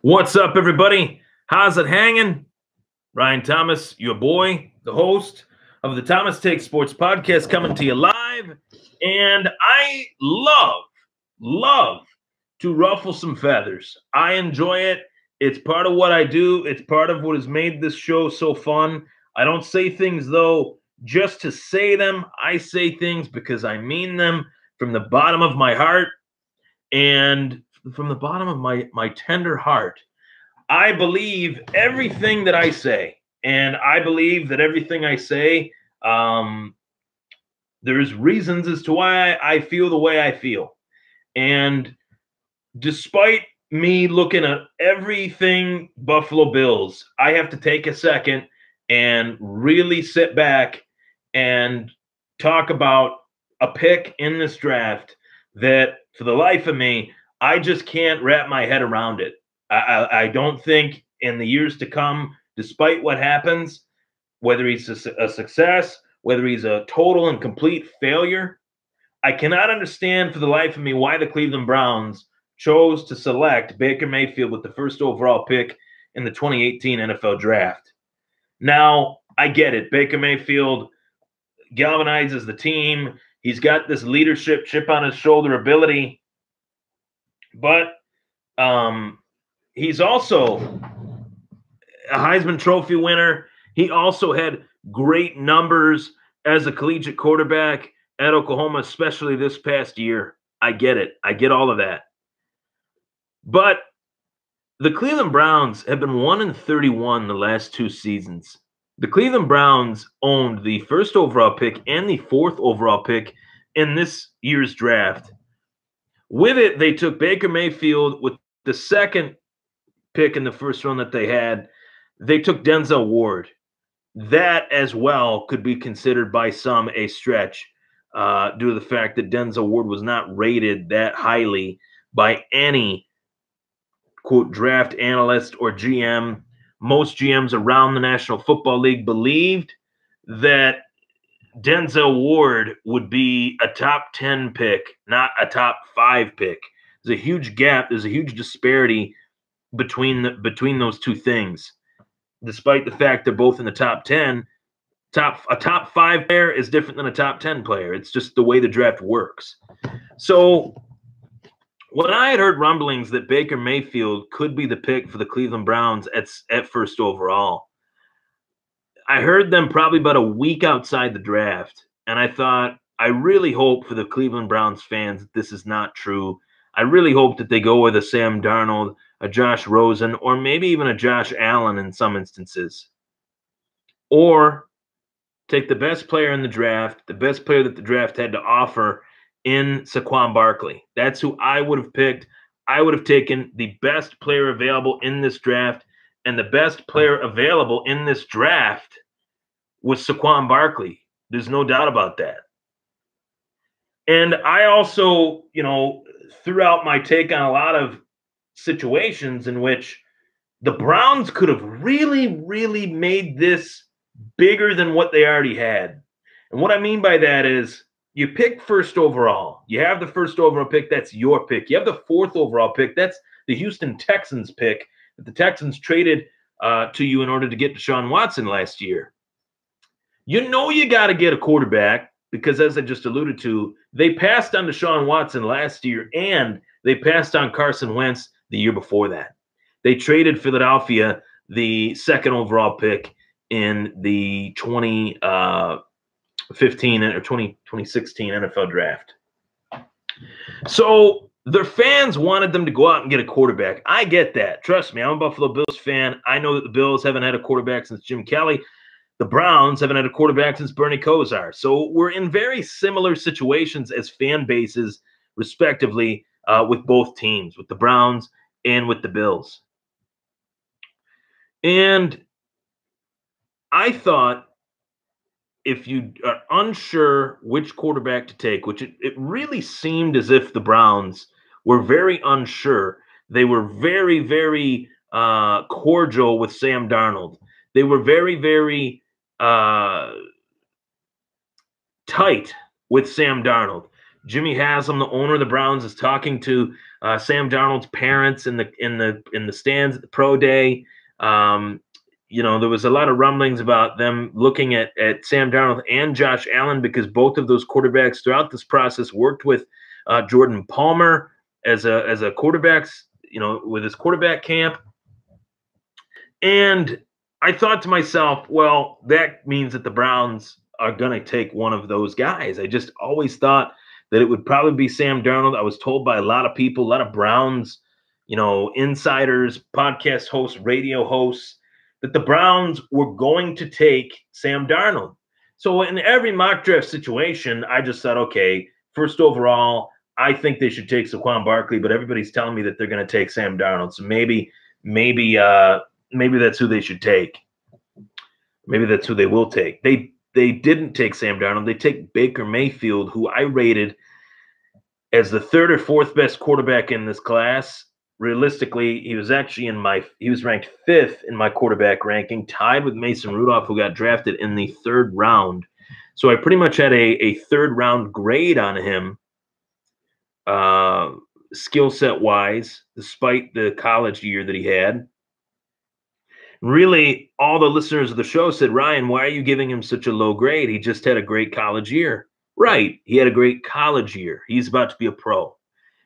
What's up, everybody? How's it hanging? Ryan Thomas, your boy, the host of the Thomas Take Sports podcast, coming to you live. And I love to ruffle some feathers. I enjoy it. It's part of what I do. It's part of what has made this show so fun. I don't say things, though, just to say them. I say things because I mean them from the bottom of my heart and from the bottom of my tender heart. I believe everything that I say, and I believe that everything I say, there's reasons as to why I feel the way I feel. And despite me looking at everything Buffalo Bills, I have to take a second and really sit back and talk about a pick in this draft that, for the life of me, I just can't wrap my head around it. I don't think in the years to come, despite what happens, whether he's a success, whether he's a total and complete failure, I cannot understand for the life of me why the Cleveland Browns chose to select Baker Mayfield with the first overall pick in the 2018 NFL Draft. Now, I get it. Baker Mayfield galvanizes the team. He's got this leadership chip on his shoulder ability, but he's also a Heisman Trophy winner. He also had great numbers as a collegiate quarterback at Oklahoma, especially this past year. I get it. I get all of that. But the Cleveland Browns have been 1-31 the last two seasons. The Cleveland Browns owned the first overall pick and the fourth overall pick in this year's draft. With it, they took Baker Mayfield with the second pick in the first round that they had. They took Denzel Ward. That as well could be considered by some a stretch due to the fact that Denzel Ward was not rated that highly by any, quote, draft analyst or GM. Most GMs around the National Football League believed that Denzel Ward would be a top 10 pick, not a top 5 pick. There's a huge gap. There's a huge disparity between those two things. Despite the fact they're both in the top 10, a top 5 player is different than a top 10 player. It's just the way the draft works. So when I had heard rumblings that Baker Mayfield could be the pick for the Cleveland Browns at first overall, I heard them probably about a week outside the draft, and I thought, I really hope for the Cleveland Browns fans that this is not true. I really hope that they go with a Sam Darnold, a Josh Rosen, or maybe even a Josh Allen in some instances. Or take the best player in the draft, the best player that the draft had to offer in Saquon Barkley. That's who I would have picked. I would have taken the best player available in this draft, and the best player available in this draft was Saquon Barkley. There's no doubt about that. And I also, threw out my take on a lot of situations in which the Browns could have really made this bigger than what they already had. And what I mean by that is you pick first overall. You have the first overall pick. That's your pick. You have the fourth overall pick. That's the Houston Texans pick that the Texans traded to you in order to get Deshaun Watson last year. You got to get a quarterback because, as I just alluded to, they passed on Deshaun Watson last year, and they passed on Carson Wentz the year before that. They traded Philadelphia the second overall pick in the 2015 or 2016 NFL draft. So their fans wanted them to go out and get a quarterback. I get that. Trust me, I'm a Buffalo Bills fan. I know that the Bills haven't had a quarterback since Jim Kelly. The Browns haven't had a quarterback since Bernie Kosar. So we're in very similar situations as fan bases, respectively, with both teams, with the Browns and with the Bills. And I thought if you are unsure which quarterback to take, which it really seemed as if the Browns were very unsure. They were very cordial with Sam Darnold. They were very tight with Sam Darnold. Jimmy Haslam, the owner of the Browns, is talking to Sam Darnold's parents in the stands at the pro day. There was a lot of rumblings about them looking at Sam Darnold and Josh Allen, because both of those quarterbacks throughout this process worked with Jordan Palmer as a quarterbacks, with his quarterback camp. And I thought to myself, well, that means that the Browns are going to take one of those guys. I just always thought that it would probably be Sam Darnold. I was told by a lot of people, a lot of Browns, insiders, podcast hosts, radio hosts, that the Browns were going to take Sam Darnold. So in every mock draft situation, I just thought, okay, first overall, I think they should take Saquon Barkley, but everybody's telling me that they're going to take Sam Darnold. So maybe that's who they should take. Maybe that's who they will take. They didn't take Sam Darnold. They take Baker Mayfield, who I rated as the third or fourth best quarterback in this class. Realistically, he was ranked fifth in my quarterback ranking, tied with Mason Rudolph, who got drafted in the third round. So I pretty much had a third round grade on him, skill set wise, despite the college year that he had. Really, all the listeners of the show said, Ryan, why are you giving him such a low grade? He just had a great college year. Right. He had a great college year. He's about to be a pro.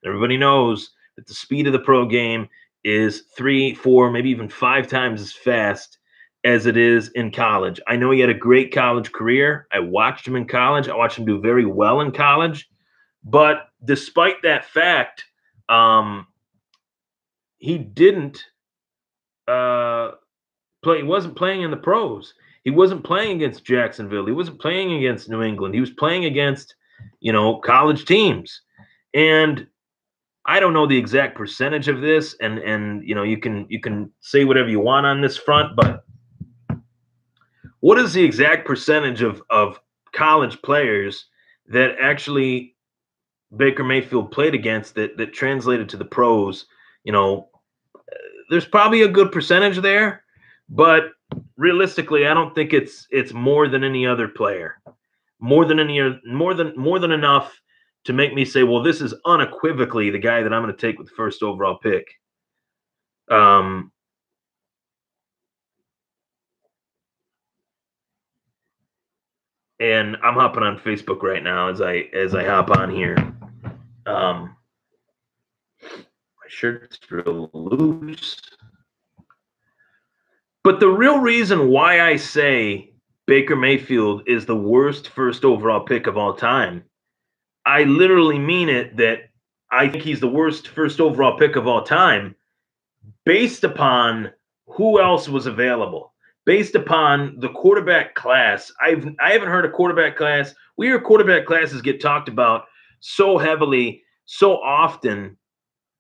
Everybody knows that the speed of the pro game is 3, 4, maybe even 5 times as fast as it is in college. I know he had a great college career. I watched him in college. I watched him do very well in college. But despite that fact, he didn't play. He wasn't playing in the pros. He wasn't playing against Jacksonville. He wasn't playing against New England. He was playing against, college teams. And I don't know the exact percentage of this, and you can say whatever you want on this front, but what is the exact percentage of college players that actually Baker Mayfield played against that translated to the pros? There's probably a good percentage there, but realistically, I don't think it's more than any other player, more than enough to make me say, well, this is unequivocally the guy that I'm going to take with the first overall pick. And I'm hopping on Facebook right now as I hop on here. My shirt's real loose. But the real reason why I say Baker Mayfield is the worst first overall pick of all time, I literally mean it, that I think he's the worst first overall pick of all time based upon who else was available, based upon the quarterback class. I haven't heard a quarterback class. We hear quarterback classes get talked about so heavily, so often,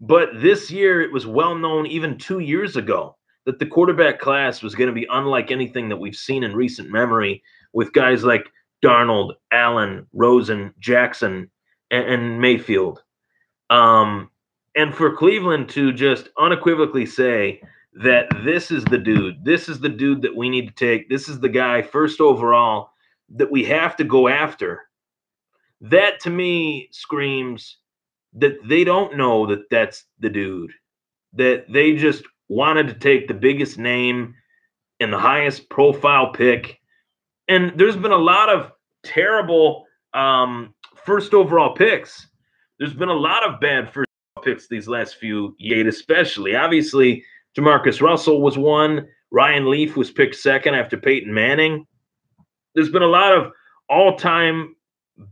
but this year it was well known even 2 years ago that the quarterback class was going to be unlike anything that we've seen in recent memory, with guys like Darnold, Allen, Rosen, Jackson, and Mayfield. And for Cleveland to just unequivocally say that this is the dude that we need to take, this is the guy first overall that we have to go after, that to me screams that they don't know that that's the dude, that they just wanted to take the biggest name and the highest profile pick. And there's been a lot of terrible first overall picks. There's been a lot of bad first picks these last few years, especially. Obviously, Jamarcus Russell was one. Ryan Leaf was picked second after Peyton Manning. There's been a lot of all-time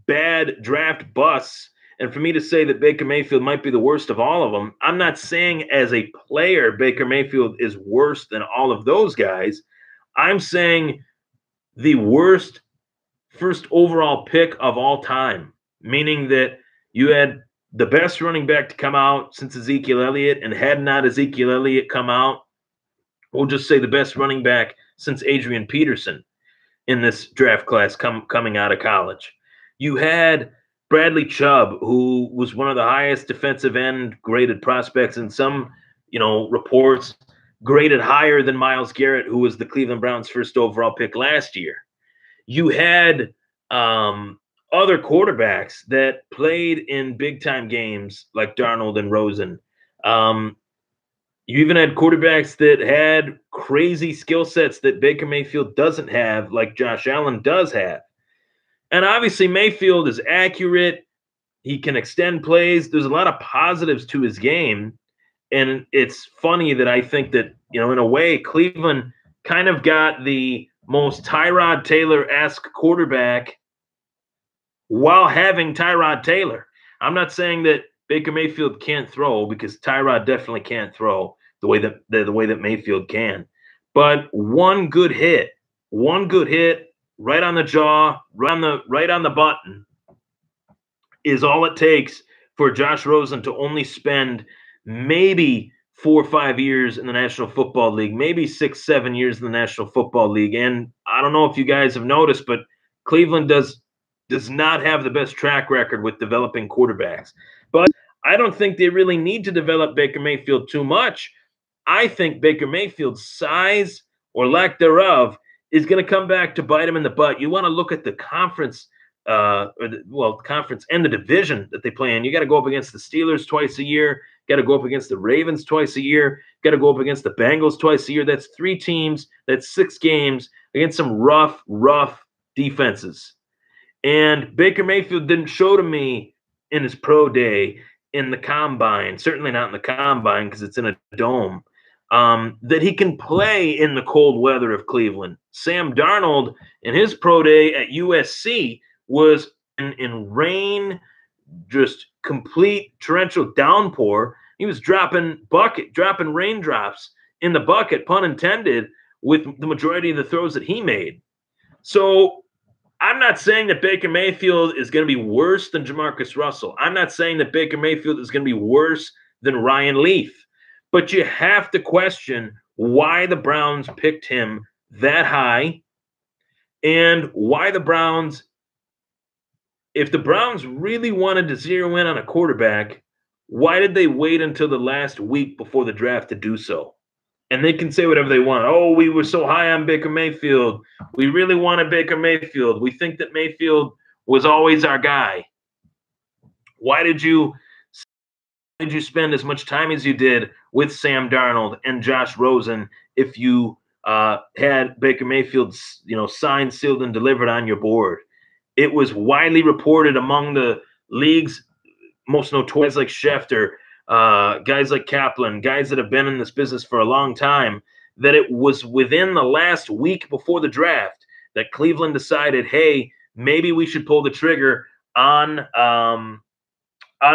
bad draft busts. And for me to say that Baker Mayfield might be the worst of all of them, I'm not saying as a player Baker Mayfield is worse than all of those guys. I'm saying the worst first overall pick of all time, meaning that you had the best running back to come out since Ezekiel Elliott, and had not Ezekiel Elliott come out, we'll just say the best running back since Adrian Peterson in this draft class coming out of college. You had Bradley Chubb, who was one of the highest defensive end graded prospects, in some, reports graded higher than Myles Garrett, who was the Cleveland Browns' first overall pick last year. You had other quarterbacks that played in big time games like Darnold and Rosen. Um, you even had quarterbacks that had crazy skill sets that Baker Mayfield doesn't have, like Josh Allen does have. And obviously, Mayfield is accurate. He can extend plays. There's a lot of positives to his game. And it's funny that I think that, in a way, Cleveland kind of got the most Tyrod Taylor-esque quarterback while having Tyrod Taylor. I'm not saying that Baker Mayfield can't throw, because Tyrod definitely can't throw the way that Mayfield can. But one good hit right on the jaw, right on the button is all it takes for Josh Rosen to only spend maybe 4 or 5 years in the National Football League, maybe 6, 7 years in the National Football League. And I don't know if you guys have noticed, but Cleveland does not have the best track record with developing quarterbacks. But I don't think they really need to develop Baker Mayfield too much. I think Baker Mayfield's size, or lack thereof, is going to come back to bite him in the butt. You want to look at the conference, conference and the division that they play in. You got to go up against the Steelers twice a year. Got to go up against the Ravens twice a year. Got to go up against the Bengals twice a year. That's 3 teams. That's 6 games against some rough defenses. And Baker Mayfield didn't show to me in his pro day, in the combine, certainly not in the combine because it's in a dome, that he can play in the cold weather of Cleveland. Sam Darnold in his pro day at USC was in rain, just complete torrential downpour. He was dropping raindrops in the bucket, pun intended, with the majority of the throws that he made. So I'm not saying that Baker Mayfield is going to be worse than Jamarcus Russell. I'm not saying that Baker Mayfield is going to be worse than Ryan Leaf. But you have to question why the Browns picked him that high, and why the Browns, if the Browns really wanted to zero in on a quarterback, why did they wait until the last week before the draft to do so? And they can say whatever they want. Oh, we were so high on Baker Mayfield. We really wanted Baker Mayfield. We think that Mayfield was always our guy. Why did you spend as much time as you did with Sam Darnold and Josh Rosen if you had Baker Mayfield, signed, sealed, and delivered on your board? It was widely reported among the league's most notorious, like Schefter, guys like Kaplan, guys that have been in this business for a long time, that it was within the last week before the draft that Cleveland decided, hey, maybe we should pull the trigger on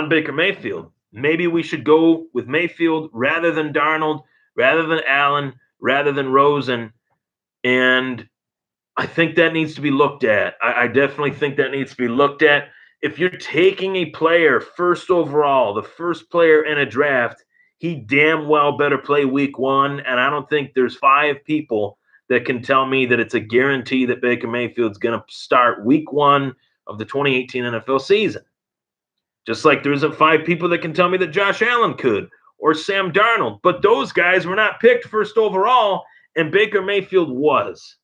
Baker Mayfield. Maybe we should go with Mayfield rather than Darnold, rather than Allen, rather than Rosen. And I think that needs to be looked at. I definitely think that needs to be looked at. If you're taking a player first overall, the first player in a draft, he damn well better play week 1. And I don't think there's 5 people that can tell me that it's a guarantee that Baker Mayfield's going to start week 1 of the 2018 NFL season. Just like there isn't 5 people that can tell me that Josh Allen could, or Sam Darnold. But those guys were not picked first overall, and Baker Mayfield was.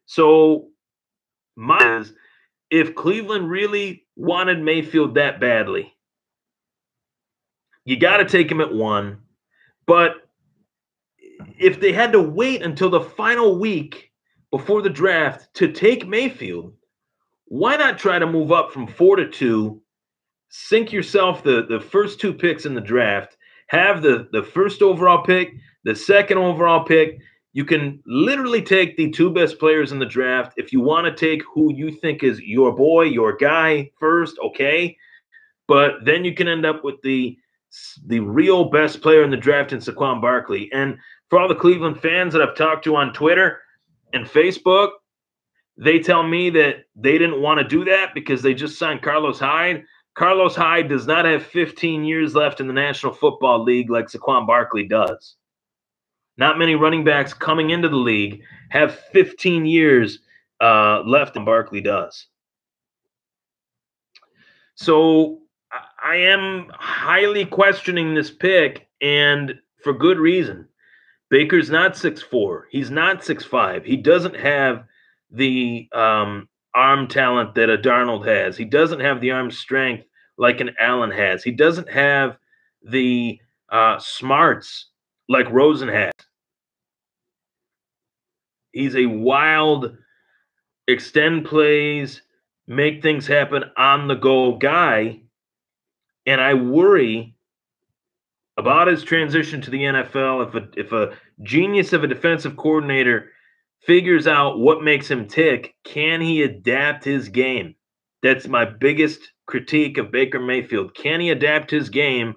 So my is, if Cleveland really wanted Mayfield that badly, you got to take him at 1. But if they had to wait until the final week before the draft to take Mayfield, why not try to move up from 4 to 2, sink yourself the first 2 picks in the draft, have the first overall pick, the second overall pick. You can literally take the 2 best players in the draft. If you want to take who you think is your boy, your guy first, okay. But then you can end up with the real best player in the draft in Saquon Barkley. And for all the Cleveland fans that I've talked to on Twitter and Facebook, they tell me that they didn't want to do that because they just signed Carlos Hyde. Carlos Hyde does not have 15 years left in the National Football League like Saquon Barkley does. Not many running backs coming into the league have 15 years left, and Barkley does. So I am highly questioning this pick, and for good reason. Baker's not 6'4". He's not 6'5". He doesn't have the arm talent that a Darnold has. He doesn't have the arm strength like an Allen has. He doesn't have the smarts like Rosen has. He's a wild, extend plays, make things happen on the go guy. And I worry about his transition to the NFL. If a genius of a defensive coordinator figures out what makes him tick, can he adapt his game? That's my biggest critique of Baker Mayfield. Can he adapt his game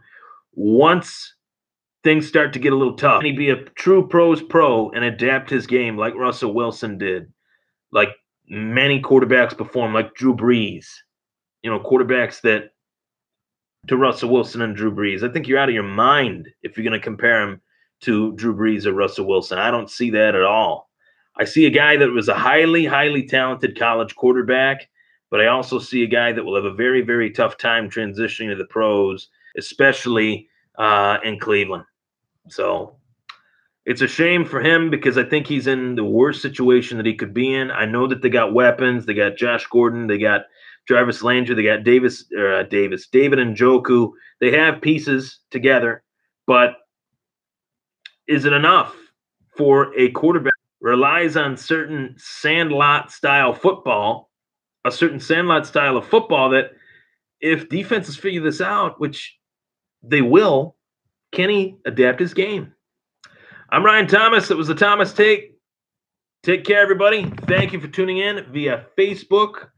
once things start to get a little tough? Can he be a true pro's pro and adapt his game like Russell Wilson did, like many quarterbacks before him, like Drew Brees? You know, quarterbacks that to Russell Wilson and Drew Brees. I think you're out of your mind if you're going to compare him to Drew Brees or Russell Wilson. I don't see that at all. I see a guy that was a highly, highly talented college quarterback, but I also see a guy that will have a very, very tough time transitioning to the pros, especially in Cleveland. So it's a shame for him because I think he's in the worst situation that he could be in. I know that they got weapons. They got Josh Gordon. They got Jarvis Landry. They got David Njoku. They have pieces together, but is it enough for a quarterback who relies on certain sandlot style football, a certain sandlot style of football that if defenses figure this out, which they will, can he adapt his game? I'm Ryan Thomas. It was the Thomas Take. Take care, everybody. Thank you for tuning in via Facebook,